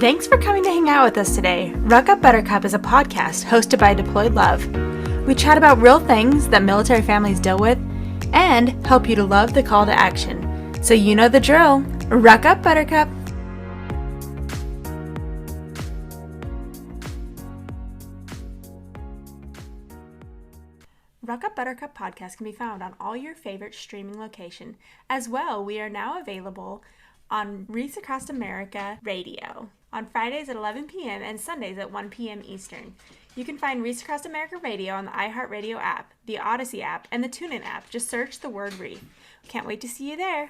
Thanks for coming to hang out with us today. Ruck Up Buttercup is a podcast hosted by Deployed Love. We chat about real things that military families deal with and help you to love the call to action. So you know the drill. Ruck Up Buttercup. Ruck Up Buttercup Podcast can be found on all your favorite streaming locations. As well, we are now available on Reach Across America Radio on Fridays at 11 p.m. and Sundays at 1 p.m. Eastern. You can find Reach Across America Radio on the iHeartRadio app, the Odyssey app, and the TuneIn app. Just search the word Reach. Can't wait to see you there.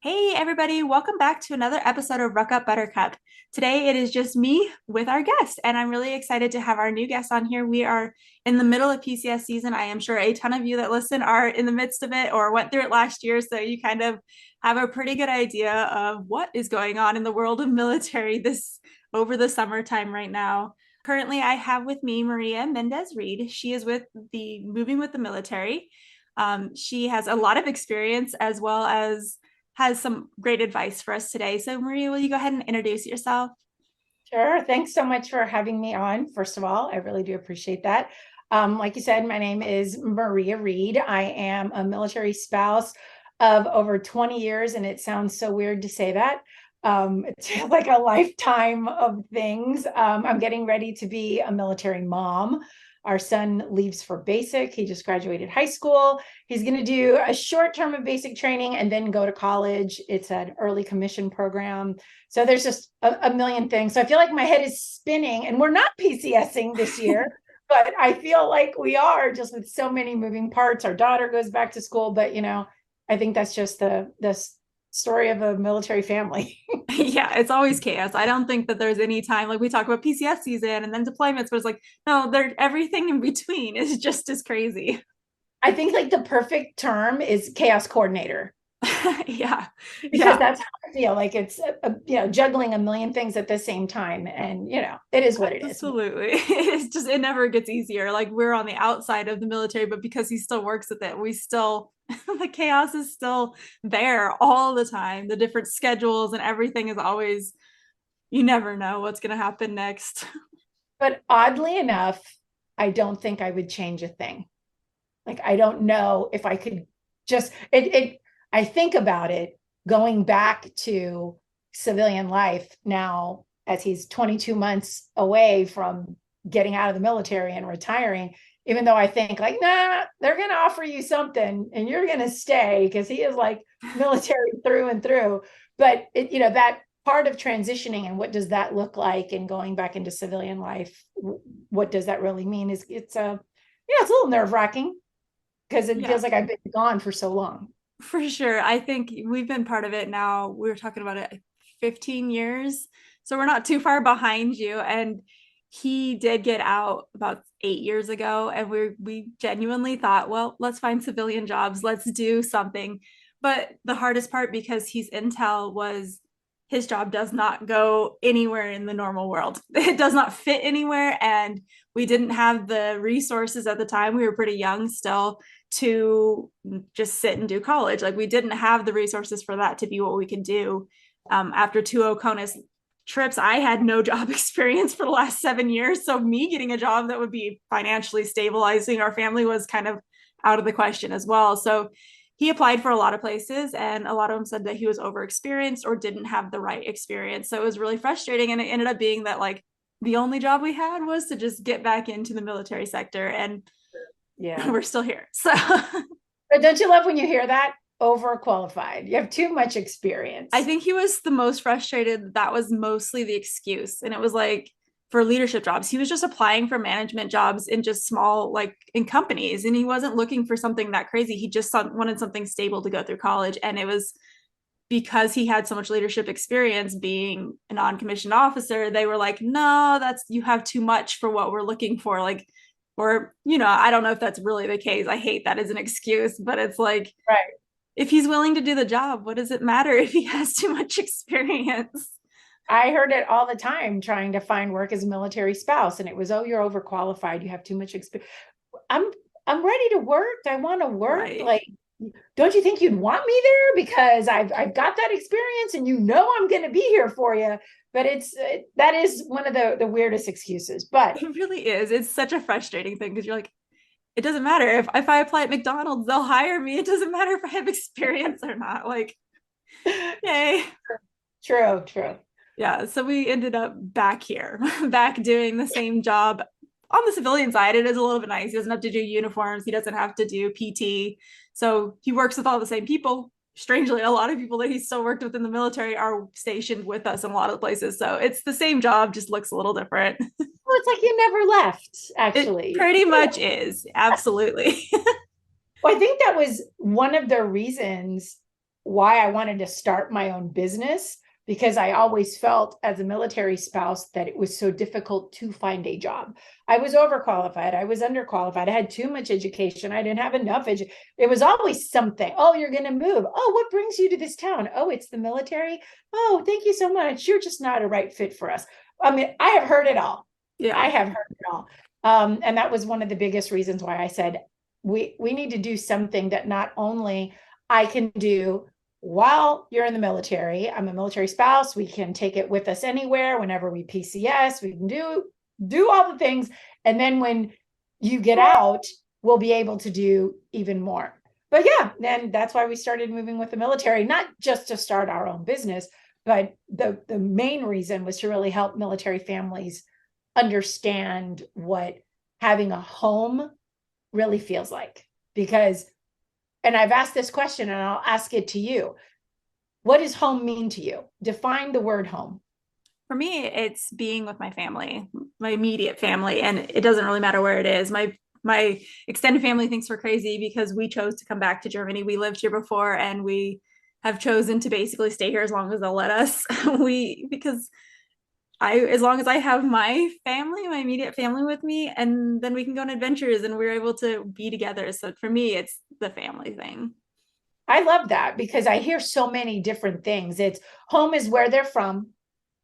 Hey everybody, welcome back to another episode of Ruck Up Buttercup. Today it is just me with our guest, and I'm really excited to have our new guest on here. We are in the middle of PCS season. I am sure a ton of you that listen are in the midst of it or went through it last year, so you kind of have a pretty good idea of what is going on in the world of military over the summertime right now. Currently, I have with me Marie Mendez Reed. She is with the Moving with the Military. She has a lot of experience as well as has some great advice for us today. So Maria, will you go ahead and introduce yourself? Sure. Thanks so much for having me on. First of all, I really do appreciate that. Like you said, my name is Marie Reed. I am a military spouse of over 20 years, and it sounds so weird to say that. It's like a lifetime of things. I'm getting ready to be a military mom. Our son leaves for basic. He just graduated high school. He's going to do a short term of basic training and then go to college. It's an early commission program. So there's just a million things. So I feel like my head is spinning, and we're not PCSing this year, but I feel like we are, just with so many moving parts. Our daughter goes back to school, but I think that's just the story of a military family. Yeah, it's always chaos. I don't think that there's any time, like we talk about PCS season and then deployments, but it's like, no, everything in between is just as crazy. I think like the perfect term is chaos coordinator. Yeah. Because that's how I feel. Like it's, juggling a million things at the same time. And, it is what it is. Absolutely. It's just, it never gets easier. Like we're on the outside of the military, but because he still works with it, the chaos is still there all the time. The different schedules and everything is always, you never know what's going to happen next. But oddly enough, I don't think I would change a thing. Like, I don't know if I could just, I think about it going back to civilian life now, as he's 22 months away from getting out of the military and retiring, even though I think like, nah, they're going to offer you something and you're going to stay, because he is like military through and through. But that part of transitioning and what does that look like, and going back into civilian life, what does that really mean? It's a little nerve-wracking, because it feels like I've been gone for so long. For sure. I think we've been part of it now. We were talking about it 15 years. So we're not too far behind you. And he did get out about 8 years ago. And we genuinely thought, well, let's find civilian jobs. Let's do something. But the hardest part, because he's intel, was his job does not go anywhere in the normal world. It does not fit anywhere. And we didn't have the resources at the time. We were pretty young still to just sit and do college. Like we didn't have the resources for that to be what we could do. After 2 OCONUS trips, I had no job experience for the last 7 years. So me getting a job that would be financially stabilizing our family was kind of out of the question as well. So he applied for a lot of places, and a lot of them said that he was overexperienced or didn't have the right experience. So it was really frustrating. And it ended up being that like the only job we had was to just get back into the military sector. And we're still here. So but don't you love when you hear that? Overqualified. You have too much experience. I think he was the most frustrated. That was mostly the excuse. And it was like, for leadership jobs, he was just applying for management jobs in just small, like in companies. And he wasn't looking for something that crazy. He just wanted something stable to go through college. And it was because he had so much leadership experience being a non-commissioned officer. They were like, no, you have too much for what we're looking for. Like, or, I don't know if that's really the case. I hate that as an excuse, but it's like, right. If he's willing to do the job, what does it matter if he has too much experience? I heard it all the time trying to find work as a military spouse. And it was, oh, you're overqualified. You have too much experience. I'm ready to work. I want to work. Right. Like, don't you think you'd want me there? Because I've got that experience and I'm going to be here for you. But that is one of the weirdest excuses. But It really is. It's such a frustrating thing because you're like, it doesn't matter if I apply at McDonald's, they'll hire me. It doesn't matter if I have experience or not. Like, yay. true, true. Yeah. So we ended up back here, back doing the same job on the civilian side. It is a little bit nice. He doesn't have to do uniforms. He doesn't have to do PT. So he works with all the same people. Strangely, a lot of people that he still worked with in the military are stationed with us in a lot of places. So it's the same job, just looks a little different. Well, it's like you never left, It actually. pretty much is. Absolutely. Well, I think that was one of the reasons why I wanted to start my own business, because I always felt as a military spouse that it was so difficult to find a job. I was overqualified. I was underqualified. I had too much education. I didn't have enough education. It was always something. Oh, you're going to move. Oh, what brings you to this town? Oh, it's the military. Oh, thank you so much. You're just not a right fit for us. I mean, I have heard it all. Yeah. I have heard it all. And that was one of the biggest reasons why I said, we need to do something that not only I can do while you're in the military. I'm a military spouse. We can take it with us anywhere. Whenever we PCS, we can do all the things. And then when you get out, we'll be able to do even more. But yeah, then that's why we started moving with the military, not just to start our own business, but the main reason was to really help military families understand what having a home really feels like. Because, and I've asked this question and I'll ask it to you. What does home mean to you? Define the word home. For me, it's being with my family, my immediate family, and it doesn't really matter where it is. My extended family thinks we're crazy because we chose to come back to Germany. We lived here before and we have chosen to basically stay here as long as they'll let us. Because as long as I have my family, my immediate family with me, and then we can go on adventures and we're able to be together. So for me, it's the family thing. I love that because I hear so many different things. It's home is where they're from,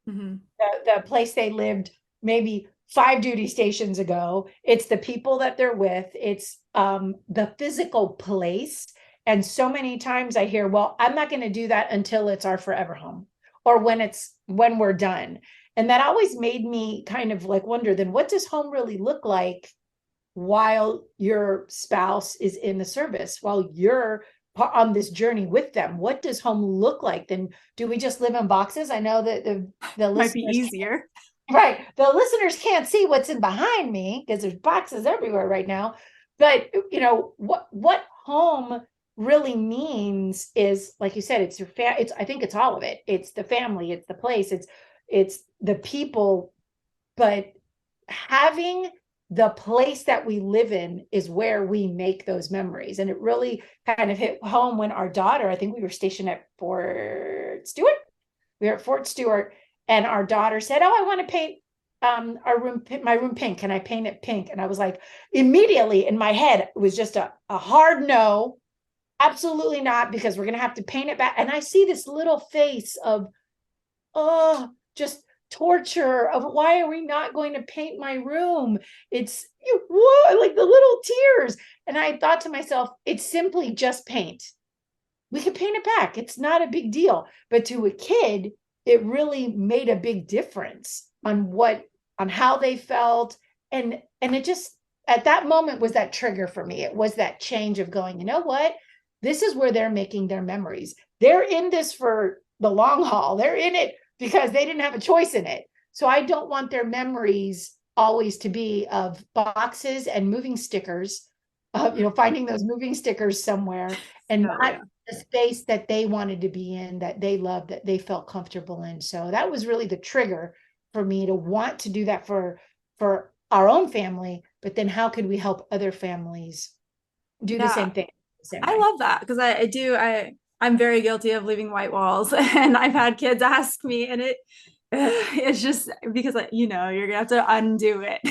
Mm-hmm. the place they lived maybe 5 duty stations ago. It's the people that they're with. It's the physical place. And so many times I hear, well, I'm not going to do that until it's our forever home or when we're done. And that always made me kind of like wonder, then what does home really look like while your spouse is in the service, while you're on this journey with them? What does home look like? Then do we just live in boxes? I know that the Might be listeners easier. right, the listeners can't see what's in behind me because there's boxes everywhere right now. But what home really means is, like you said, it's your it's, I think it's all of it. It's the family, it's the place, it's the people. But having the place that we live in is where we make those memories. And it really kind of hit home when our daughter, I think we were stationed at Fort Stewart. We were at Fort Stewart, and our daughter said, "Oh, I want to paint my room pink. Can I paint it pink?" And I was like, immediately in my head, it was just a hard no, absolutely not, because we're gonna have to paint it back. And I see this little face of, oh, just torture of, why are we not going to paint my room? It's whoa, like the little tears. And I thought to myself, it's simply just paint. We can paint it back. It's not a big deal. But to a kid, it really made a big difference on how they felt. And it just, at that moment, was that trigger for me. It was that change of going, you know what? This is where they're making their memories. They're in this for the long haul. They're in it because they didn't have a choice in it. So I don't want their memories always to be of boxes and moving stickers, finding those moving stickers somewhere, and not the space that they wanted to be in, that they loved, that they felt comfortable in. So that was really the trigger for me to want to do that for our own family. But then how could we help other families do the same thing? I love that because I'm very guilty of leaving white walls, and I've had kids ask me, and it's just because you're gonna have to undo it.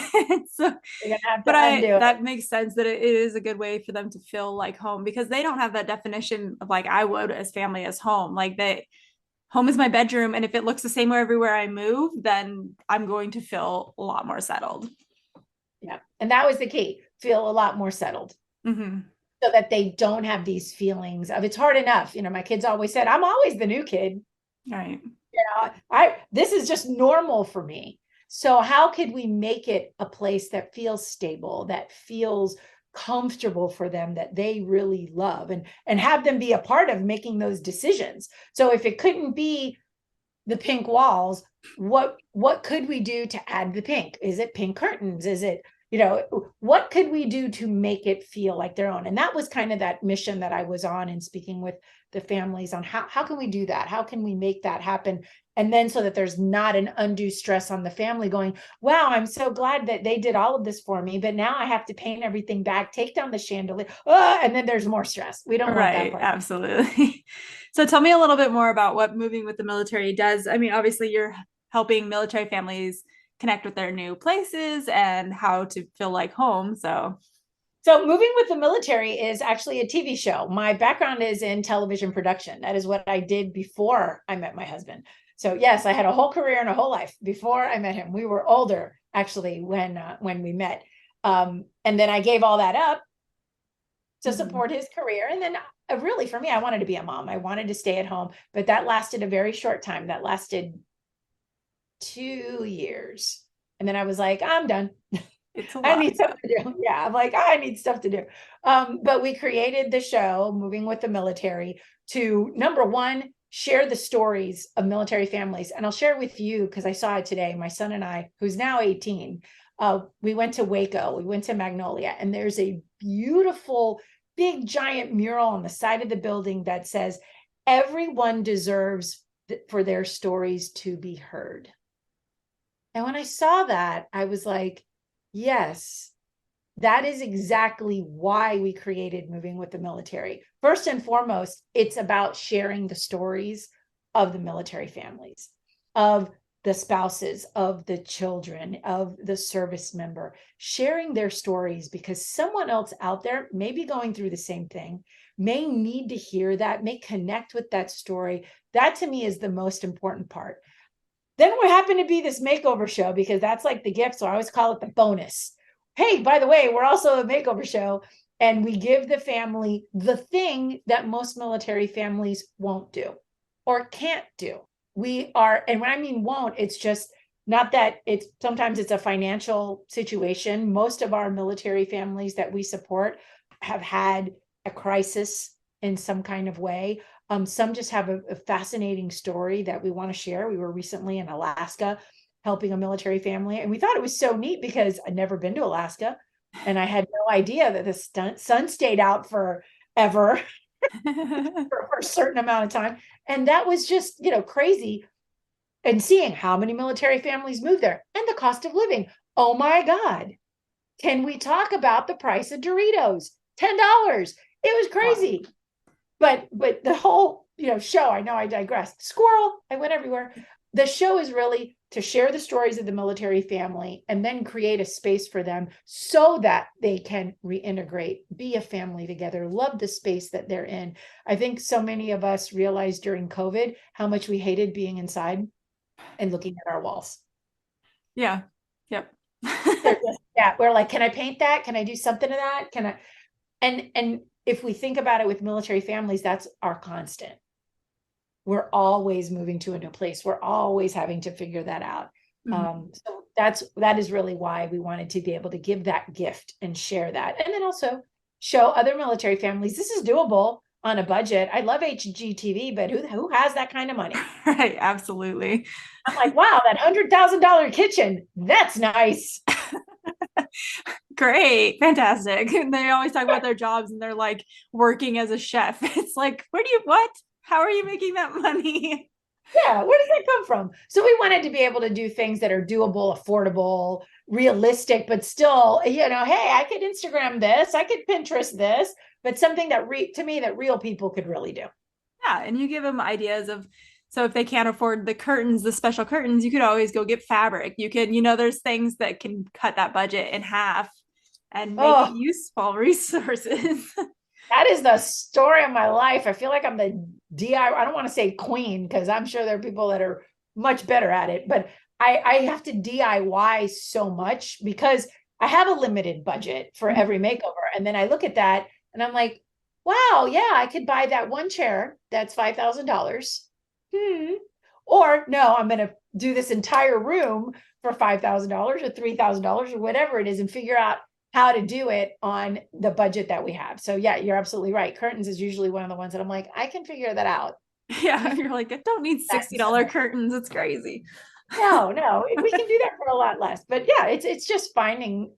So, you're gonna have to undo it. That makes sense that it is a good way for them to feel like home, because they don't have that definition of, like I would as family, as home. Like, home is my bedroom, and if it looks the same everywhere I move, then I'm going to feel a lot more settled. Yeah, and that was the key. Feel a lot more settled. Mm-hmm. so that they don't have these feelings of it's hard enough. My kids always said, I'm always the new kid. Right. This is just normal for me. So how could we make it a place that feels stable, that feels comfortable for them, that they really love, and have them be a part of making those decisions? So if it couldn't be the pink walls, what could we do to add the pink? Is it pink curtains? Is it, what could we do to make it feel like their own? And that was kind of that mission that I was on, and speaking with the families on how can we do that? How can we make that happen? And then so that there's not an undue stress on the family going, wow, I'm so glad that they did all of this for me, but now I have to paint everything back, take down the chandelier, and then there's more stress. We don't want that part. Absolutely. So tell me a little bit more about what moving with the military does. I mean, obviously you're helping military families connect with their new places and how to feel like home. So moving with the military is actually a TV show. My background is in television production. That is what I did before I met my husband. So yes, I had a whole career and a whole life before I met him. We were older actually when we met. And then I gave all that up to support his career. And then really for me, I wanted to be a mom. I wanted to stay at home, but that lasted a very short time. That lasted 2 years. And then I was like, I'm done. I need stuff to do. Yeah, I'm like, I need stuff to do. But we created the show, Moving with the Military, to, number one, share the stories of military families. And I'll share with you, because I saw it today, my son and I, who's now 18, we went to Waco, we went to Magnolia, and there's a beautiful, big, giant mural on the side of the building that says, everyone deserves for their stories to be heard. And when I saw that, I was like, yes, that is exactly why we created Moving with the Military. First and foremost, it's about sharing the stories of the military families, of the spouses, of the children, of the service member, sharing their stories, because someone else out there may be going through the same thing, may need to hear that, may connect with that story. That to me is the most important part. Then we happen to be this makeover show, because that's like the gift. So I always call it the bonus. Hey, by the way, we're also a makeover show, and we give the family the thing that most military families won't do or can't do. We are, and when I mean won't, it's just not that sometimes it's a financial situation. Most of our military families that we support have had a crisis in some kind of way. Some just have a fascinating story that we want to share. We were recently in Alaska helping a military family, and we thought it was so neat because I'd never been to Alaska, and I had no idea that the sun stayed out forever for a certain amount of time. And that was just, crazy. And seeing how many military families move there and the cost of living. Oh my God. Can we talk about the price of Doritos? $10. It was crazy. Wow. But the whole, show, I know I digress. Squirrel, I went everywhere. The show is really to share the stories of the military family and then create a space for them so that they can reintegrate, be a family together, love the space that they're in. I think so many of us realized during COVID how much we hated being inside and looking at our walls. Yeah. Yep. We're like, can I paint that? Can I do something to that? Can I? And if we think about it with military families, that's our constant. We're always moving to a new place. We're always having to figure that out. So that is really why we wanted to be able to give that gift and share that. And then also show other military families, this is doable on a budget. I love HGTV, but who has that kind of money? Right. Absolutely. I'm like, wow, that $100,000 kitchen, that's nice. Great. Fantastic. And they always talk about their jobs and they're like working as a chef. It's like, what? How are you making that money? Yeah, where does that come from? So we wanted to be able to do things that are doable, affordable, realistic, but still, hey, I could Instagram this, I could Pinterest this, but something that to me that real people could really do. Yeah, and you give them ideas of, so if they can't afford the curtains, the special curtains, you could always go get fabric. You can, there's things that can cut that budget in half and make it useful resources. That is the story of my life. I feel like I'm the DIY. I don't want to say queen, because I'm sure there are people that are much better at it, but I have to DIY so much because I have a limited budget for every makeover. And then I look at that And I'm like, wow, yeah, I could buy that one chair that's $5,000. Or no, I'm going to do this entire room for $5,000 or $3,000 or whatever it is, and figure out how to do it on the budget that we have. So yeah, you're absolutely right. Curtains is usually one of the ones that I'm like, I can figure that out. Yeah, you're like, I don't need $60 curtains. It's crazy. No, we can do that for a lot less. But yeah, it's just finding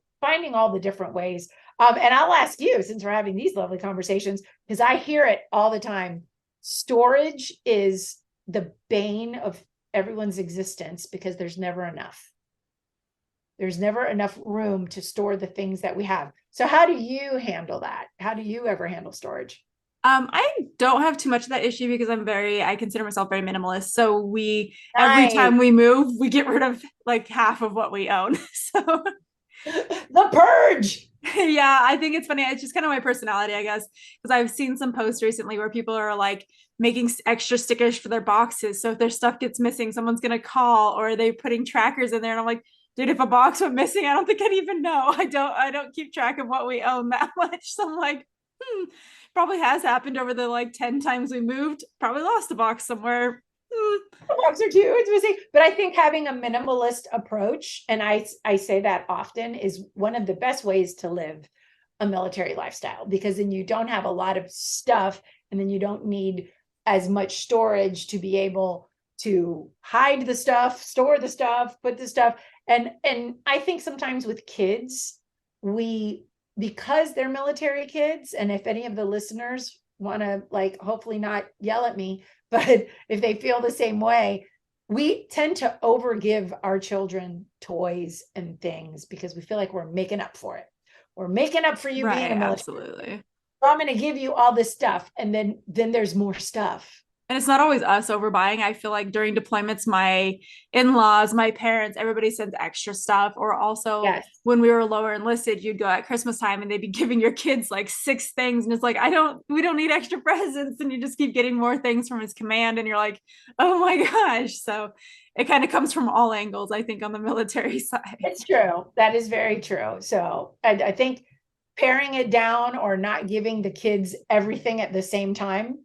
all the different ways. And I'll ask you, since we're having these lovely conversations, because I hear it all the time. Storage is the bane of everyone's existence because there's never enough. There's never enough room to store the things that we have. So how do you handle that? How do you ever handle storage? I don't have too much of that issue because I consider myself very minimalist. So every Nice. time we move, we get rid of like half of what we own. So The purge. yeah, I think it's funny. It's just kind of my personality, I guess, because I've seen some posts recently where people are like making extra stickers for their boxes. So if their stuff gets missing, someone's going to call, or are they putting trackers in there? And I'm like, dude, if a box went missing, I don't think I'd even know. I don't keep track of what we own that much. So I'm like, probably has happened over the like 10 times we moved, probably lost a box somewhere. Box or two, it's missing. But I think having a minimalist approach, and I say that often, is one of the best ways to live a military lifestyle, because then you don't have a lot of stuff, and then you don't need as much storage to be able to hide the stuff, store the stuff, put the stuff. And I think sometimes with kids, because they're military kids, and if any of the listeners want to like hopefully not yell at me, but if they feel the same way, we tend to overgive our children toys and things because we feel like we're making up for it. We're making up for you Right, being a military. absolutely. So I'm going to give you all this stuff, and then there's more stuff. And it's not always us overbuying. I feel like during deployments, my in-laws, my parents, everybody sends extra stuff. Or also Yes. when we were lower enlisted, you'd go at Christmas time and they'd be giving your kids like 6 things. And it's like, we don't need extra presents. And you just keep getting more things from his command. And you're like, oh my gosh. So it kind of comes from all angles, I think, on the military side. It's true. That is very true. So I think paring it down or not giving the kids everything at the same time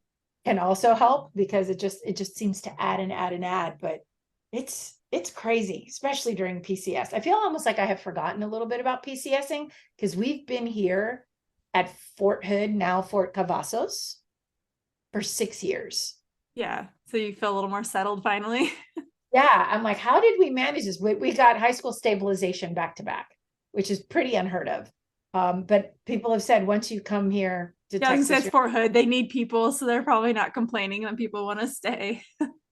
can also help, because it just seems to add and add and add. But it's crazy, especially during PCS. I feel almost like I have forgotten a little bit about PCSing, because we've been here at Fort Hood, now Fort Cavazos, for 6 years. Yeah. So you feel a little more settled finally. Yeah, I'm like, how did we manage this? We got high school stabilization back to back, which is pretty unheard of. But people have said once you come here to Yeah, I was Texas, gonna say it's Fort Hood. They need people, so they're probably not complaining that people want to stay.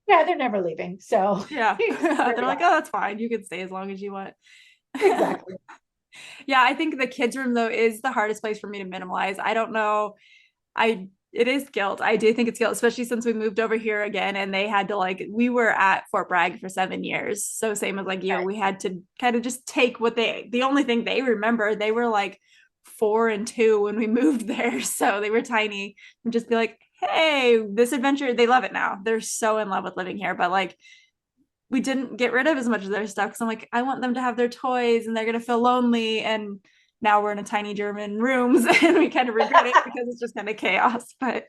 yeah, they're never leaving. So Yeah. They're like, oh, that's fine. You can stay as long as you want. exactly. Yeah, I think the kids' room though is the hardest place for me to minimalize. I don't know. It is guilt. I do think it's guilt, especially since we moved over here again and they had to like we were at Fort Bragg for 7 years. So same as like you, we had to kind of just take the only thing they remember, they were like 4 and 2 when we moved there. So they were tiny, and just be like, hey, this adventure, they love it now. They're so in love with living here. But like we didn't get rid of as much of their stuff because I'm like, I want them to have their toys and they're gonna feel lonely. And now we're in a tiny German rooms and we kind of regret it because it's just kind of chaos. But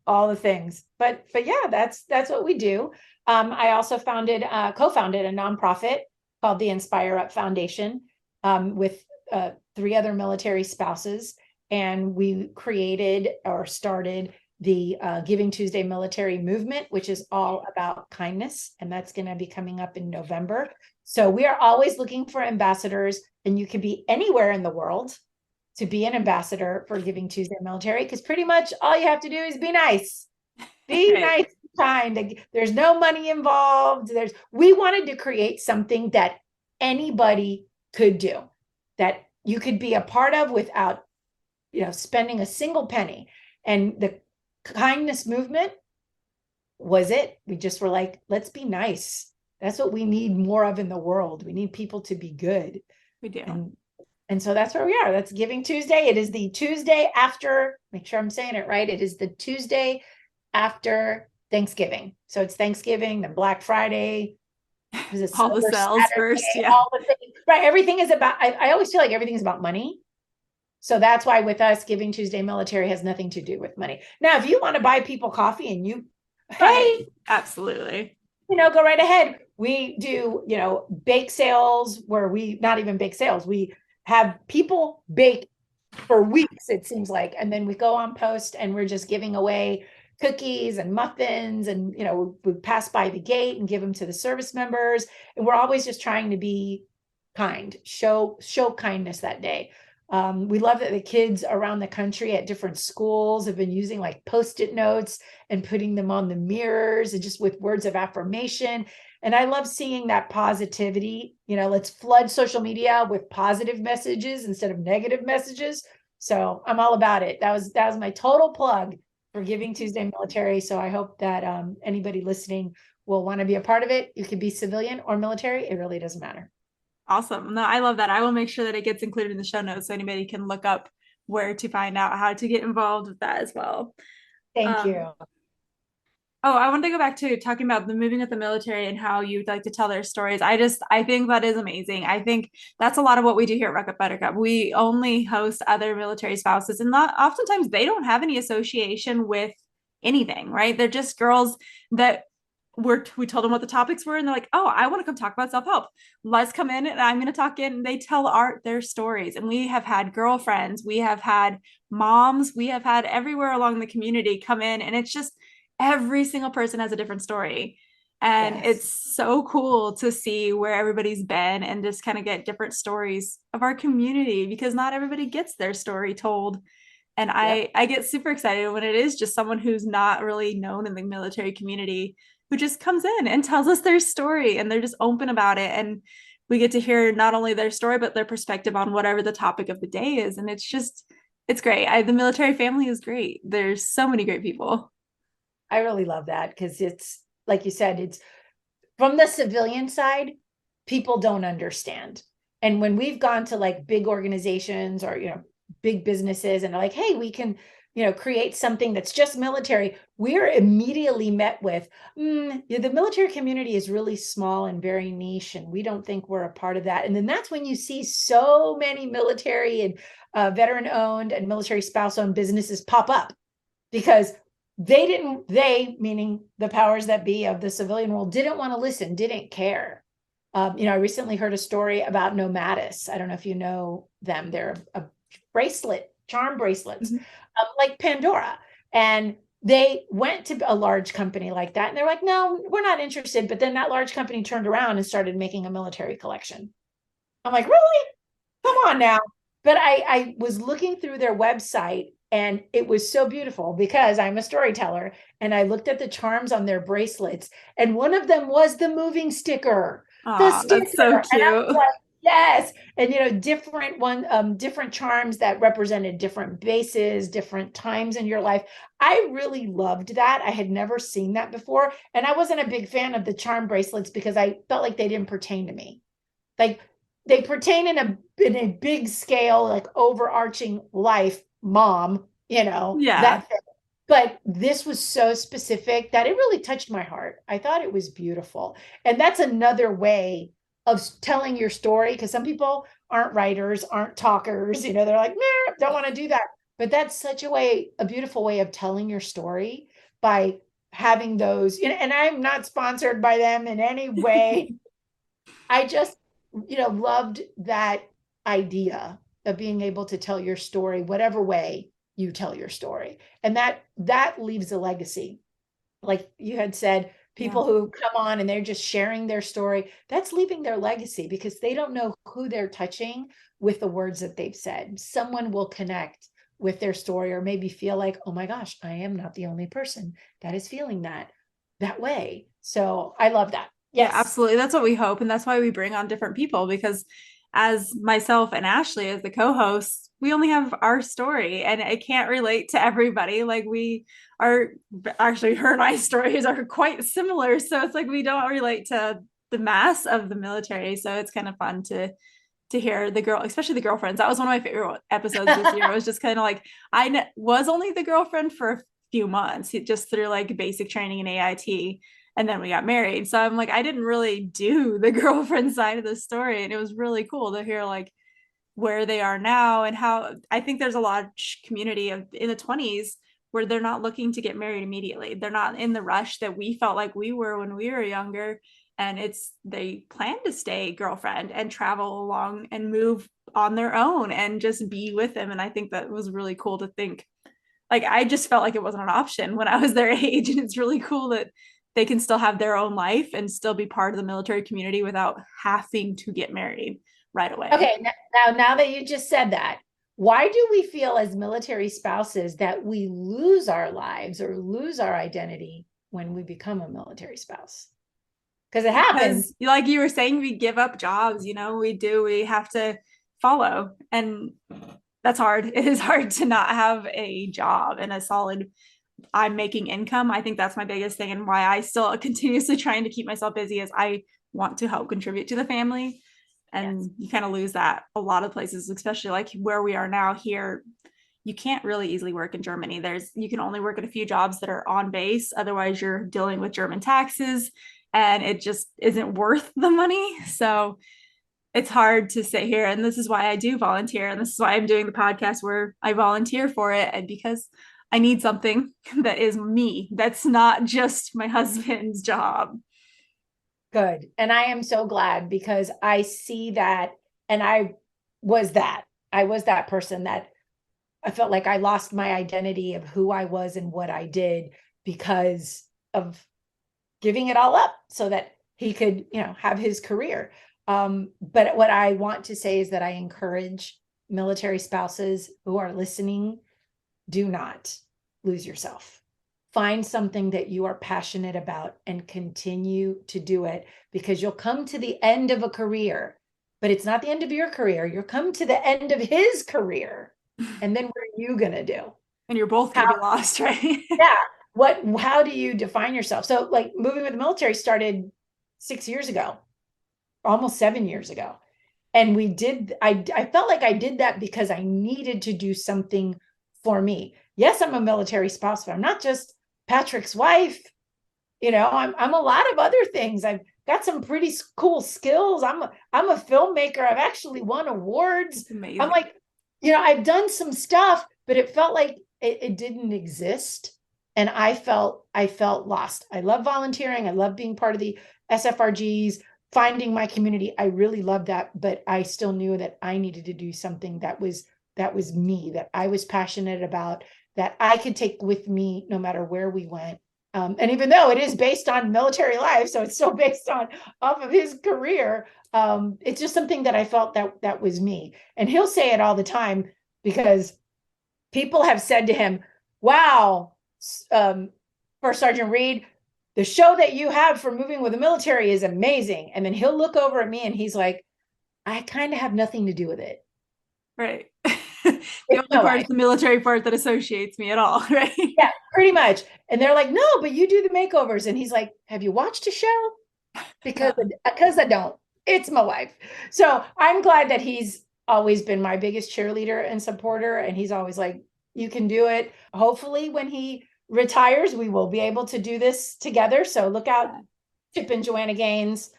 all the things. But yeah, that's what we do. I also co-founded a nonprofit called the Inspire Up Foundation, with 3 other military spouses, and we created or started the Giving Tuesday military movement, which is all about kindness, and that's going to be coming up in November. So we are always looking for ambassadors, and you can be anywhere in the world to be an ambassador for Giving Tuesday military, because pretty much all you have to do is be nice. Be nice, kind. There's no money involved. We wanted to create something that anybody could do, that you could be a part of without, spending a single penny. And the kindness movement was it. We just were like, let's be nice. That's what we need more of in the world. We need people to be good. we do. And so that's where we are. That's Giving Tuesday. It is the Tuesday after, make sure I'm saying it right. It is the Tuesday after Thanksgiving. So it's Thanksgiving, then Black Friday. All the sales Saturday, first. Yeah. all the things. Right. Everything is about, I always feel like everything is about money. So that's why with us, Giving Tuesday Military has nothing to do with money. Now, if you want to buy people coffee and hey, absolutely. Go right ahead. We do, bake sales where not even bake sales. We have people bake for weeks, it seems like. And then we go on post and we're just giving away cookies and muffins, and we pass by the gate and give them to the service members. And we're always just trying to be kind, show kindness that day. We love that the kids around the country at different schools have been using like post-it notes and putting them on the mirrors and just with words of affirmation. And I love seeing that positivity. Let's flood social media with positive messages instead of negative messages. So I'm all about it. That was my total plug for Giving Tuesday Military. So I hope that anybody listening will want to be a part of it. You could be civilian or military. It really doesn't matter. Awesome. No, I love that. I will make sure that it gets included in the show notes so anybody can look up where to find out how to get involved with that as well. Thank you. Oh, I want to go back to talking about the moving with the military and how you'd like to tell their stories. I think that is amazing. I think that's a lot of what we do here at Ruck Up Buttercup. We only host other military spouses, and not oftentimes they don't have any association with anything, right? They're just girls that we told them what the topics were, and they're like, oh, I want to come talk about self-help. Let's come in and I'm going to talk in. And they tell their stories. And we have had girlfriends, we have had moms, we have had everywhere along the community come in, and it's just every single person has a different story. And Yes. it's so cool to see where everybody's been and just kind of get different stories of our community, because not everybody gets their story told. And I get super excited when it is just someone who's not really known in the military community who just comes in and tells us their story, and they're just open about it. And we get to hear not only their story, but their perspective on whatever the topic of the day is. And it's great. The military family is great. There's so many great people. I really love that because it's like you said, it's from the civilian side, people don't understand. And when we've gone to like big organizations or, big businesses and they're like, hey, we can, create something that's just military, we're immediately met with, the military community is really small and very niche, and we don't think we're a part of that. And then that's when you see so many military and veteran owned and military spouse owned businesses pop up, because they meaning the powers that be of the civilian world didn't want to listen, didn't care. I recently heard a story about Nomadis. I don't know if you know them. They're a charm bracelets, like Pandora. And they went to a large company like that, and they're like, no, we're not interested. But then that large company turned around and started making a military collection. I'm like, really? Come on now. But I was looking through their website, and it was so beautiful because I'm a storyteller, and I looked at the charms on their bracelets, and one of them was the moving sticker. That's so cute. And I was like, yes. And different charms that represented different bases, different times in your life. I really loved that. I had never seen that before. And I wasn't a big fan of the charm bracelets because I felt like they didn't pertain to me. Like they pertain in a big scale, like overarching life, mom, that thing. But this was so specific that it really touched my heart. I thought it was beautiful. And that's another way of telling your story, because some people aren't writers, aren't talkers, they're like, nah, don't want to do that. But that's such a beautiful way of telling your story by having those, and I'm not sponsored by them in any way. I just, loved that idea of being able to tell your story, whatever way you tell your story. And that leaves a legacy. Like you had said, people who come on and they're just sharing their story, that's leaving their legacy because they don't know who they're touching with the words that they've said. Someone will connect with their story, or maybe feel like, oh my gosh, I am not the only person that is feeling that way. So I love that. Yes. Yeah, absolutely. That's what we hope. And that's why we bring on different people, because as myself and Ashley, as the co-hosts, we only have our story and it can't relate to everybody. Like we are actually, her and my stories are quite similar. So it's like we don't relate to the mass of the military. So it's kind of fun to hear especially the girlfriends. That was one of my favorite episodes this year. It was just kind of like, was only the girlfriend for a few months, just through like basic training in AIT. And then we got married. So I'm like, I didn't really do the girlfriend side of the story. And it was really cool to hear like where they are now, and how I think there's a large community of in the 20s where they're not looking to get married immediately. They're not in the rush that we felt like we were when we were younger. And they plan to stay girlfriend and travel along and move on their own and just be with them. And I think that was really cool to think. Like, I just felt like it wasn't an option when I was their age. And it's really cool that they can still have their own life and still be part of the military community without having to get married right away. Okay, now that you just said that, why do we feel as military spouses that we lose our lives or lose our identity when we become a military spouse? Because it happens. Like you were saying, we give up jobs, we have to follow. And that's hard. It is hard to not have a job and a solid, I'm making income. I think that's my biggest thing, and why I still continuously trying to keep myself busy is I want to help contribute to the family. And yes, you kind of lose that a lot of places, especially like where we are now here. You can't really easily work in Germany. You can only work at a few jobs that are on base. Otherwise, you're dealing with German taxes and it just isn't worth the money. So it's hard to sit here. And this is why I do volunteer. And this is why I'm doing the podcast where I volunteer for it. And because I need something that is me, that's not just my husband's job. Good. And I am so glad, because I see that. And I was that person that I felt like I lost my identity of who I was and what I did because of giving it all up so that he could, have his career. But what I want to say is that I encourage military spouses who are listening, do not lose yourself. Find something that you are passionate about and continue to do it, because you'll come to the end of a career, but it's not the end of your career. You'll come to the end of his career. And then what are you going to do? And you're both going to be lost, right? Yeah. How do you define yourself? So like moving with the military started 6 years ago, almost 7 years ago. And I felt like I did that because I needed to do something for me. Yes, I'm a military spouse, but I'm not just Patrick's wife. I'm a lot of other things. I've got some pretty cool skills. I'm a filmmaker. I've actually won awards. Amazing. I'm like, I've done some stuff, but it felt like it didn't exist. And I felt lost. I love volunteering. I love being part of the SFRGs, finding my community. I really loved that, but I still knew that I needed to do something that was me, that I was passionate about, that I could take with me no matter where we went. And even though it is based on military life, so it's still based off of his career, it's just something that I felt that was me. And he'll say it all the time, because people have said to him, wow, First Sergeant Reed, the show that you have for moving with the military is amazing. And then he'll look over at me and he's like, I kind of have nothing to do with it. Right. The only part is the military part that associates me at all, right? Yeah, pretty much. And they're like, no, but you do the makeovers. And he's like, have you watched a show? Because I don't. It's my wife. So I'm glad that he's always been my biggest cheerleader and supporter. And he's always like, you can do it. Hopefully when he retires, we will be able to do this together. So look out, Chip and Joanna Gaines.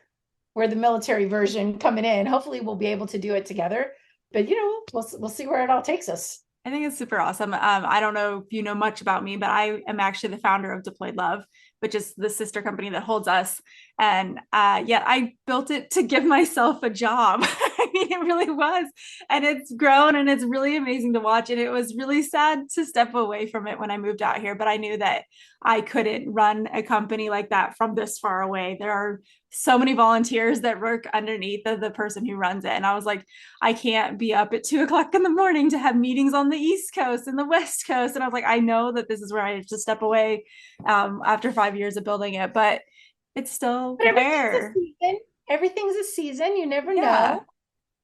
We're the military version coming in. Hopefully we'll be able to do it together. But, we'll see where it all takes us. I think it's super awesome. I don't know if you know much about me, but I am actually the founder of Deployed Love, which is the sister company that holds us. And I built it to give myself a job. I mean, it really was. And it's grown and it's really amazing to watch. And it was really sad to step away from it when I moved out here. But I knew that I couldn't run a company like that from this far away. There are so many volunteers that work underneath the person who runs it. And I was like, I can't be up at 2:00 in the morning to have meetings on the East Coast and the West Coast. And I was like, I know that this is where I have to step away after 5 years of building it, but it's still there. Everything's a season. You never know.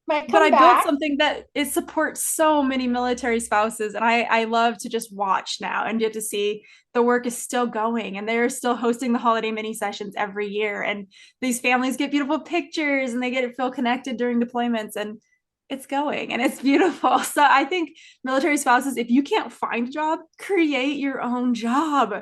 But I built something that it supports so many military spouses. And I love to just watch now and get to see the work is still going, and they're still hosting the holiday mini sessions every year. And these families get beautiful pictures and they get to feel connected during deployments, and it's going and it's beautiful. So I think military spouses, if you can't find a job, create your own job.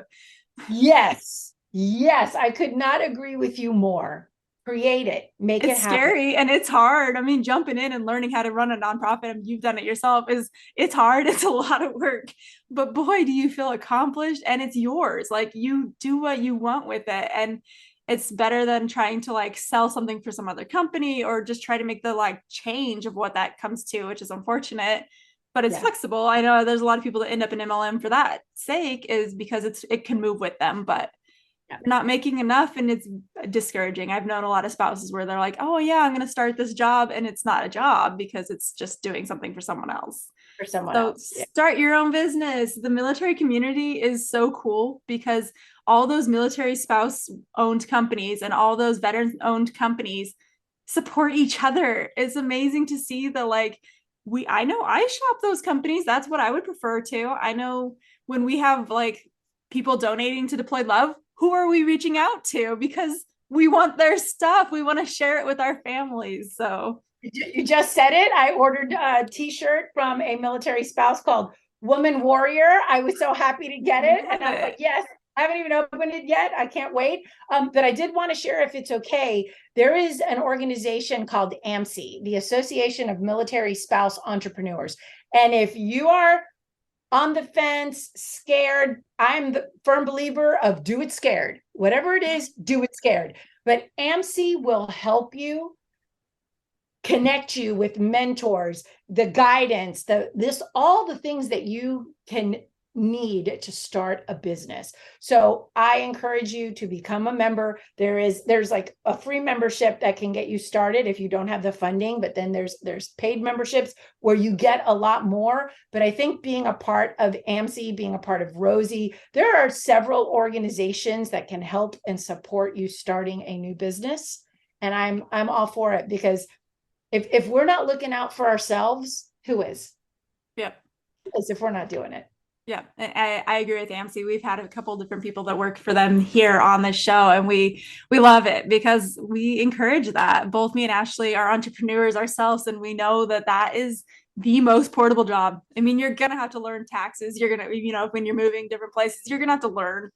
Yes. I could not agree with you more. create it, make it It's happen. scary and it's hard. I mean, jumping in and learning how to run a nonprofit, and you've done it yourself, it's hard. It's a lot of work, but boy, do you feel accomplished, and it's yours. Like, you do what you want with it. And it's better than trying to like sell something for some other company, or just try to make the like change of what that comes to, which is unfortunate, but it's Yeah. flexible. I know there's a lot of people that end up in MLM for that sake, is because it can move with them, but Yeah. not making enough, and it's discouraging. I've known a lot of spouses where they're like, oh yeah, I'm going to start this job, and it's not a job because it's just doing something for someone else. For someone So else. Yeah. start your own business. The military community is so cool, because all those military spouse owned companies and all those veteran owned companies support each other. It's amazing to see the like, I know I shop those companies. That's what I would prefer to. I know when we have like people donating to Deployed Love, who are we reaching out to? Because we want their stuff. We want to share it with our families. So You just said it. I ordered a t-shirt from a military spouse called Woman Warrior. I was so happy to get it. And I was like, yes, I haven't even opened it yet. I can't wait. But I did want to share, if it's okay, there is an organization called AMSI, the Association of Military Spouse Entrepreneurs. And if you are on the fence, scared, I'm the firm believer of do it scared. Whatever it is, do it scared. But AMSI will help you, connect you with mentors, the guidance, all the things that you can need to start a business. So I encourage you to become a member. There's like a free membership that can get you started if you don't have the funding, but then there's paid memberships where you get a lot more. But I think being a part of AMSI, being a part of Rosie, there are several organizations that can help and support you starting a new business. And I'm all for it, because if we're not looking out for ourselves, who is? Yep. As if we're not doing it. Yeah, I agree with AMC. We've had a couple different people that work for them here on this show, and we love it because we encourage that. Both me and Ashley are entrepreneurs ourselves, and we know that that is the most portable job. I mean, you're gonna have to learn taxes. You're gonna, when you're moving different places, you're gonna have to learn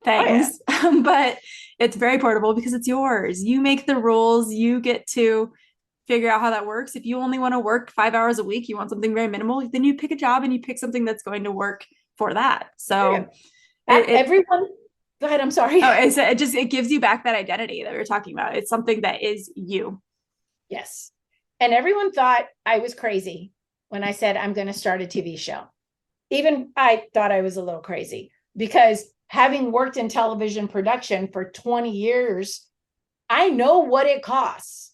things. Oh, yeah. But it's very portable because it's yours. You make the rules. You get to figure out how that works. If you only want to work 5 hours a week, you want something very minimal, then you pick a job and you pick something that's going to work for that. So everyone, go ahead. I'm sorry. Oh, it gives you back that identity that we were talking about. It's something that is you. Yes. And everyone thought I was crazy when I said I'm going to start a TV show. Even I thought I was a little crazy, because having worked in television production for 20 years, I know what it costs.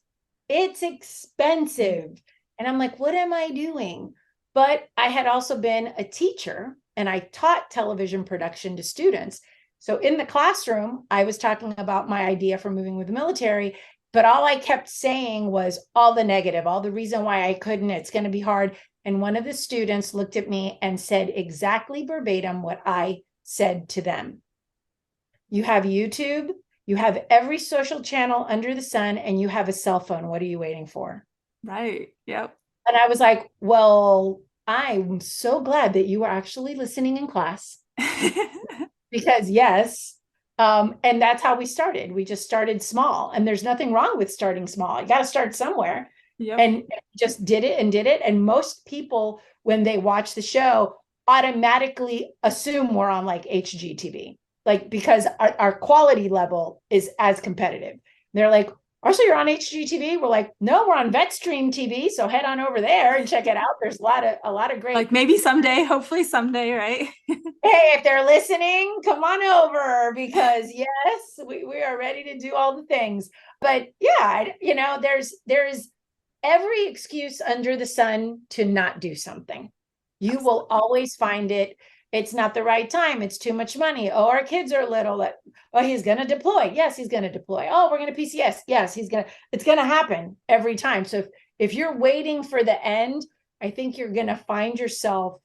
It's expensive. And I'm like, what am I doing? But I had also been a teacher, and I taught television production to students. So in the classroom, I was talking about my idea for moving with the military, but all I kept saying was all the negative, all the reason why I couldn't, it's going to be hard. And one of the students looked at me and said exactly verbatim what I said to them. You have YouTube, you have every social channel under the sun, and you have a cell phone. What are you waiting for? Right. Yep. And I was like, well, I'm so glad that you were actually listening in class. Because yes. And that's how we started. We just started small, and there's nothing wrong with starting small. You got to start somewhere. Yep. And just did it and did it. And most people, when they watch the show, automatically assume we're on like HGTV. Like, because our quality level is as competitive. They're like, oh, so you're on HGTV? We're like, no, we're on VetStream TV. So head on over there and check it out. There's a lot of great. Like maybe someday, hopefully someday, right? Hey, if they're listening, come on over, because yes, we are ready to do all the things. But yeah, there's every excuse under the sun to not do something. You Absolutely. Will always find it. It's not the right time. It's too much money. Oh, our kids are little. Oh, he's going to deploy. Yes, he's going to deploy. Oh, we're going to PCS. Yes, it's going to happen every time. So if you're waiting for the end, I think you're going to find yourself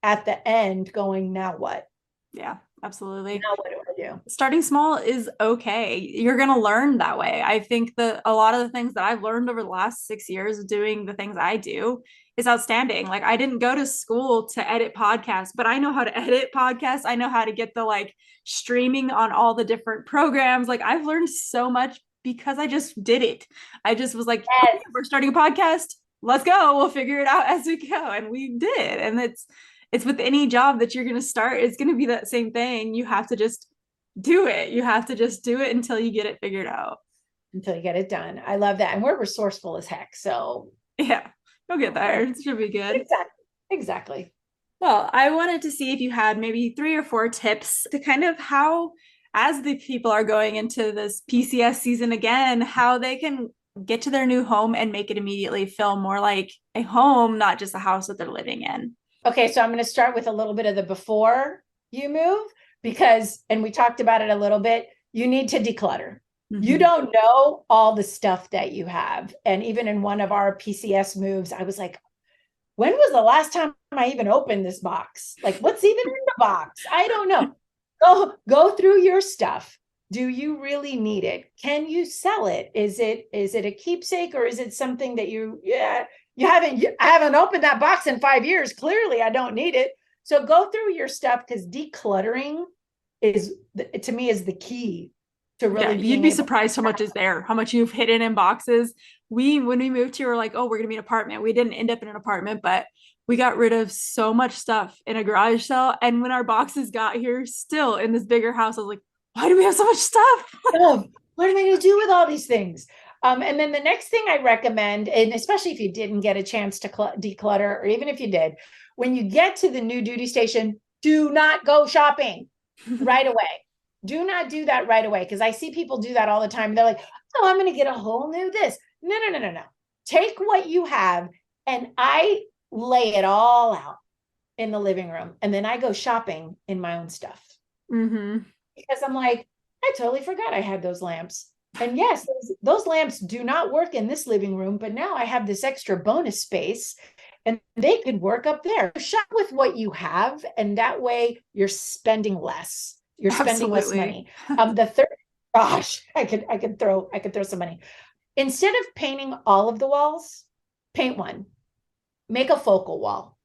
at the end going, now what? Yeah, absolutely. Now what do I do? Starting small is okay. You're going to learn that way. I think that a lot of the things that I've learned over the last 6 years of doing the things I do is outstanding. Like, I didn't go to school to edit podcasts, but I know how to edit podcasts. I know how to get the like streaming on all the different programs. Like, I've learned so much because I just did it. I just was like, okay, Yes. we're starting a podcast. Let's go. We'll figure it out as we go. And we did. And it's with any job that you're going to start, it's going to be that same thing. You have to just do it. You have to just do it until you get it figured out. Until you get it done. I love that. And we're resourceful as heck. So Yeah, you'll get there. It should be good. exactly. Exactly. Well, I wanted to see if you had maybe 3 or 4 tips to kind of how, as the people are going into this PCS season again, how they can get to their new home and make it immediately feel more like a home, not just a house that they're living in. Okay, so I'm going to start with a little bit of the before you move because, and we talked about it a little bit, you need to declutter. You don't know all the stuff that you have. And even in one of our PCS moves, I was like, when was the last time I even opened this box? Like, what's even in the box? I don't know. Go through your stuff. Do you really need it? Can you sell it? Is it a keepsake, or is it something that I haven't opened that box in 5 years. Clearly, I don't need it. So go through your stuff, because decluttering to me is the key to really you'd be surprised how much is there, how much you've hidden in boxes. When we moved here, we're like, oh, we're gonna be an apartment. We didn't end up in an apartment, but we got rid of so much stuff in a garage sale. And when our boxes got here, still in this bigger house, I was like, why do we have so much stuff? Oh, what am I going to do with all these things? And then the next thing I recommend, and especially if you didn't get a chance to declutter, or even if you did, when you get to the new duty station, do not go shopping right away. Do not do that right away, because I see people do that all the time. They're like, oh, I'm going to get a whole new this. No. Take what you have, and I lay it all out in the living room, and then I go shopping in my own stuff. Because I'm like, I totally forgot I had those lamps. And yes, those lamps do not work in this living room, but now I have this extra bonus space and they could work up there. Shop with what you have, and that way you're spending less. You're spending less money. The third, gosh, I could throw some money. Instead of painting all of the walls, paint one. Make a focal wall,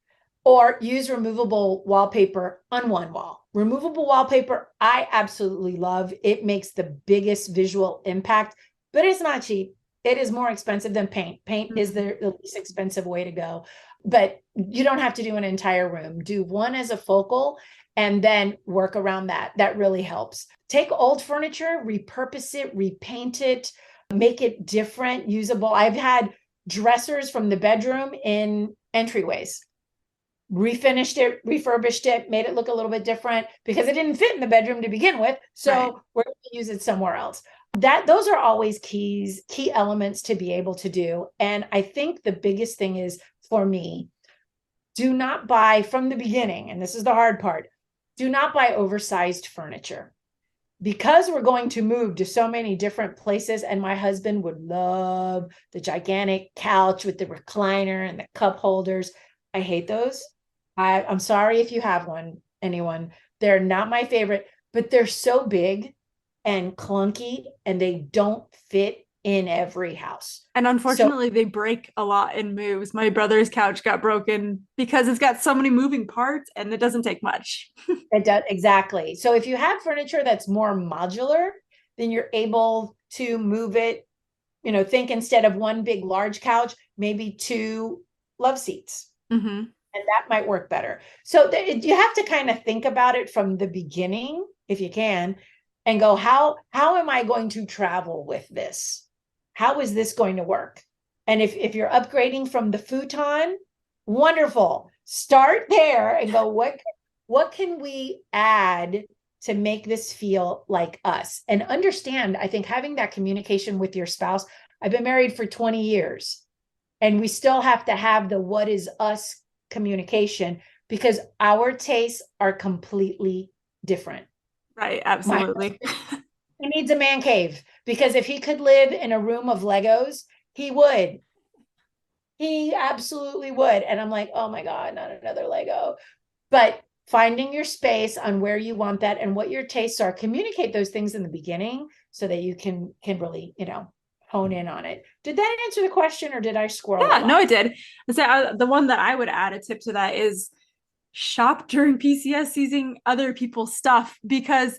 or use removable wallpaper on one wall. Removable wallpaper, I absolutely love. It makes the biggest visual impact, but it's not cheap. It is more expensive than paint. Paint is the least expensive way to go, but you don't have to do an entire room. Do one as a focal and then work around that. That really helps. Take old furniture, repurpose it, repaint it, make it different, usable. I've had dressers from the bedroom in entryways. Refinished it, refurbished it, made it look a little bit different because it didn't fit in the bedroom to begin with. So we're going to use it somewhere else. Those are always key elements to be able to do. And I think the biggest thing is, for me, do not buy from the beginning. And this is the hard part. Do not buy oversized furniture, because we're going to move to so many different places. And my husband would love the gigantic couch with the recliner and the cup holders. I hate those. I'm sorry if you have one, anyone. They're not my favorite, but they're so big and clunky, and they don't fit in every house. And unfortunately, they break a lot in moves. My brother's couch got broken because it's got so many moving parts, and it doesn't take much. It does, exactly. So if you have furniture that's more modular, then you're able to move it. Think instead of one big large couch, maybe 2 love seats. And that might work better. So you have to kind of think about it from the beginning, if you can, and go, how am I going to travel with this? How is this going to work? And if you're upgrading from the futon, wonderful. Start there and go, what can we add to make this feel like us? And understand, I think, having that communication with your spouse. I've been married for 20 years, and we still have to have the what is us communication, because our tastes are completely different. Right, absolutely. He needs a man cave, because if he could live in a room of Legos, he would. He absolutely would. And I'm like, oh my God, not another Lego. But finding your space on where you want that and what your tastes are, communicate those things in the beginning so that you can really, hone in on it. Did that answer the question, or did I squirrel? Yeah, no, it did. So the one that I would add a tip to that is shop during PCS using other people's stuff, because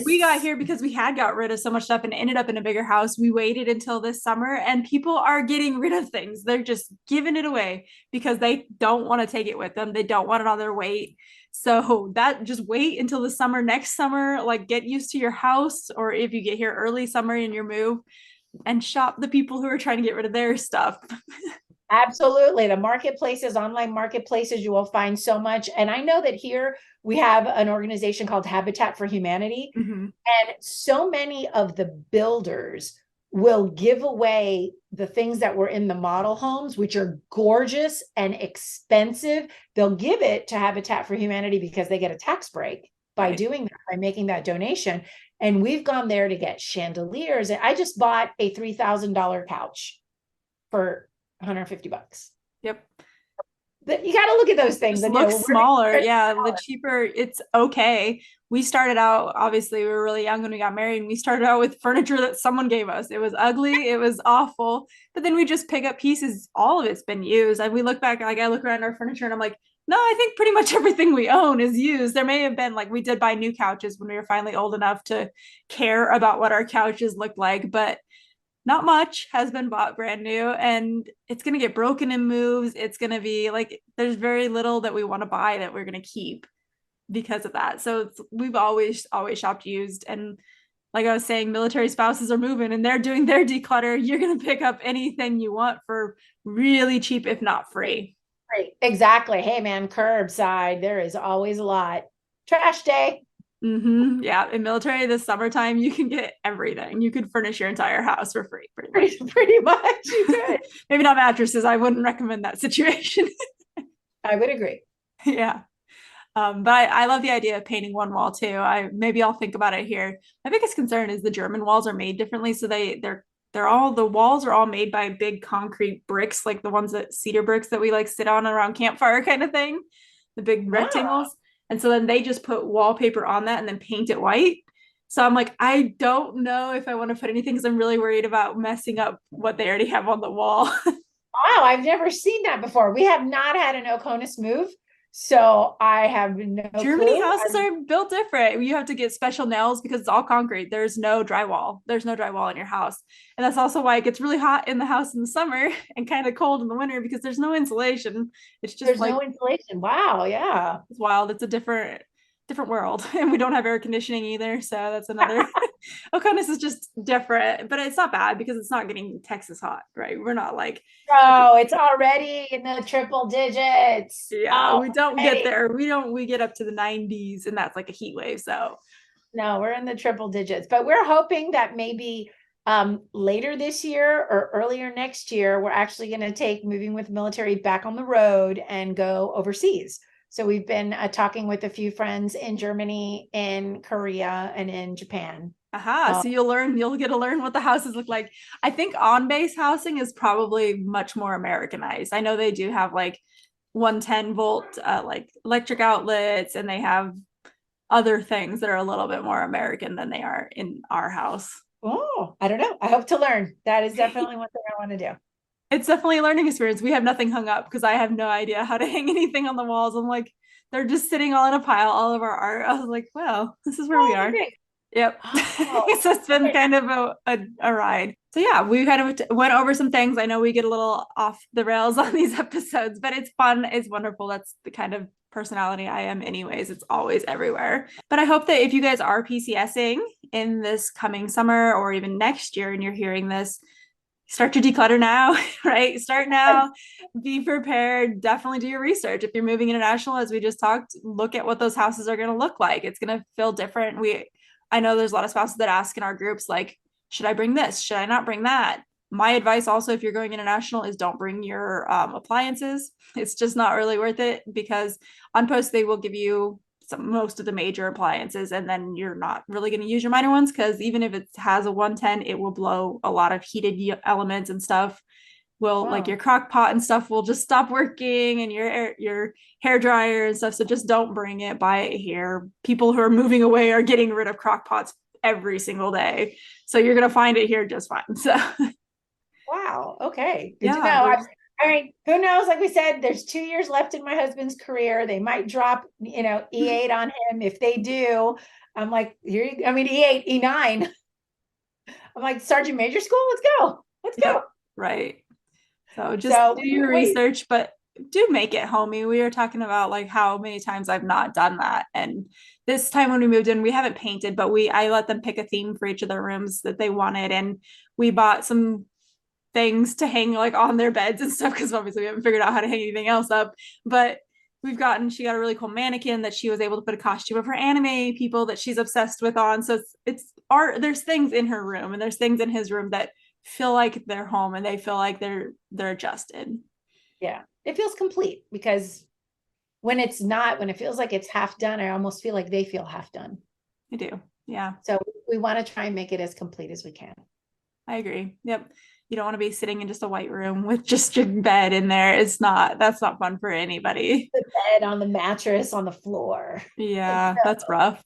we got Yes. here because we had got rid of so much stuff and ended up in a bigger house. We waited until this summer and people are getting rid of things. They're just giving it away because they don't want to take it with them. They don't want it on their weight. So that, just wait until the summer, next summer, like get used to your house, or if you get here early summer in your move, and shop the people who are trying to get rid of their stuff. Absolutely. The marketplaces, online marketplaces, you will find so much. And I know that here we have an organization called Habitat for Humanity. Mm-hmm. And so many of the builders will give away the things that were in the model homes, which are gorgeous and expensive. They'll give it to Habitat for Humanity because they get a tax break by Right. doing that, by making that donation. And we've gone there to get chandeliers. And I just bought a $3,000 couch for $150. Yep. You got to look at those things Just and looks smaller. where Yeah, the cheaper, it's okay. We started out, obviously, we were really young when we got married, and we started out with furniture that someone gave us. It was ugly, it was awful, but then we just pick up pieces. All of it's been used. And we look back, like I look around our furniture and I'm like, no, I think pretty much everything we own is used. There may have been, like, we did buy new couches when we were finally old enough to care about what our couches looked like, but not much has been bought brand new, and it's going to get broken in moves. It's going to be like, there's very little that we want to buy that we're going to keep because of that. So we've always shopped used. And like I was saying, military spouses are moving and they're doing their declutter. You're going to pick up anything you want for really cheap, if not free. Right. Exactly. Hey man, curbside, there is always a lot. Trash day. Mm-hmm. Yeah, in military this summertime, you can get everything. You could furnish your entire house for free, pretty much. Pretty much you could. Maybe not mattresses. I wouldn't recommend that situation. I would agree. Yeah. But I love the idea of painting one wall too. Maybe I'll think about it here. My biggest concern is the German walls are made differently. So they're all, the walls are all made by big concrete bricks, like the ones that cedar bricks that we like sit on around campfire kind of thing, the big Ah, rectangles. And so then they just put wallpaper on that and then paint it white. So I'm like, I don't know if I want to put anything because I'm really worried about messing up what they already have on the wall. wow, I've never seen that before. We have not had an Oconus move, so I have no Germany clue. houses are built different. You have to get special nails because it's all concrete. There's no drywall. There's no drywall in your house. And that's also why it gets really hot in the house in the summer and kind of cold in the winter, because there's no insulation. It's just There's like, no insulation. Wow, yeah. it's wild. It's a different world. And we don't have air conditioning either. So that's another. Okay, this is just different, but it's not bad because it's not getting Texas hot, right? We're not like, Oh, it's already in the triple digits. yeah, we don't get Already. there. We get up to the 90s and that's like a heat wave. So No, we're in the triple digits, but we're hoping that maybe later this year or earlier next year, we're actually going to take Moving with Military back on the road and go overseas. So we've been talking with a few friends in Germany, in Korea, and in Japan. aha, so you'll get to learn what the houses look like. I think on-base housing is probably much more Americanized. I know they do have like 110-volt like electric outlets, and they have other things that are a little bit more American than they are in our house. Oh, I don't know. I hope to learn. That is definitely one thing I want to do. It's definitely a learning experience. We have nothing hung up because I have no idea how to hang anything on the walls. I'm like, they're just sitting all in a pile, all of our art. I was like, well, this is where we Oh, are. great. Yep. Oh, So it's been okay. kind of a ride. So yeah, we kind of went over some things. I know we get a little off the rails on these episodes, but it's fun. It's wonderful. That's the kind of personality I am anyways. It's always everywhere. But I hope that if you guys are PCSing in this coming summer or even next year and you're hearing this, start to declutter now, right? Start now, be prepared, definitely do your research. If you're moving international, as we just talked, look at what those houses are going to look like. It's going to feel different. I know there's a lot of spouses that ask in our groups, like, should I bring this? Should I not bring that? My advice also, if you're going international, is don't bring your appliances. It's just not really worth it because on post, they will give you most of the major appliances, and then you're not really going to use your minor ones because even if it has a 110, it will blow a lot of heated elements and stuff. Will, like, Wow. your crock pot and stuff will just stop working, and your hair dryer and stuff. So just don't bring it. Buy it here. People who are moving away are getting rid of crock pots every single day, so you're gonna find it here just fine. So Wow. Okay. Good to yeah, know. there's All right, who knows? Like we said, there's 2 years left in my husband's career. They might drop, E8 on him. If they do, I'm like, I mean, E8, E9. I'm like, Sergeant Major School, let's go. Let's Yep. go. Right. So just So do your wait, research, but do make it homey. We were talking about like how many times I've not done that. And this time when we moved in, we haven't painted, but I let them pick a theme for each of their rooms that they wanted. And we bought some things to hang like on their beds and stuff because obviously we haven't figured out how to hang anything else up. But she got a really cool mannequin that she was able to put a costume of her anime people that she's obsessed with on. So it's art. There's things in her room and there's things in his room that feel like they're home and they feel like they're adjusted. yeah, it feels complete because when it's not, when it feels like it's half done, I almost feel like they feel half done. I do. Yeah. So we want to try and make it as complete as we can. I agree. Yep. You don't want to be sitting in just a white room with just your bed in there. That's not fun for anybody. The bed on the mattress on the floor. Like, Yeah, no. that's rough.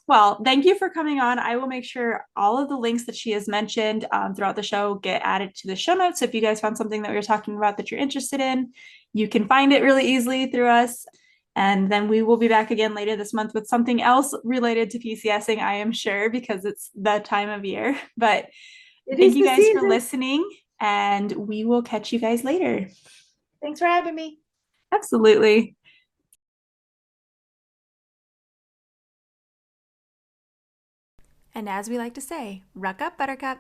Well, thank you for coming on. I will make sure all of the links that she has mentioned throughout the show get added to the show notes. So if you guys found something that we were talking about that you're interested in, you can find it really easily through us. And then we will be back again later this month with something else related to PCSing, I am sure, because it's that time of year. But It thank is you the guys for season. listening, and we will catch you guys later. Thanks for having me. Absolutely. And as we like to say, ruck up, buttercup.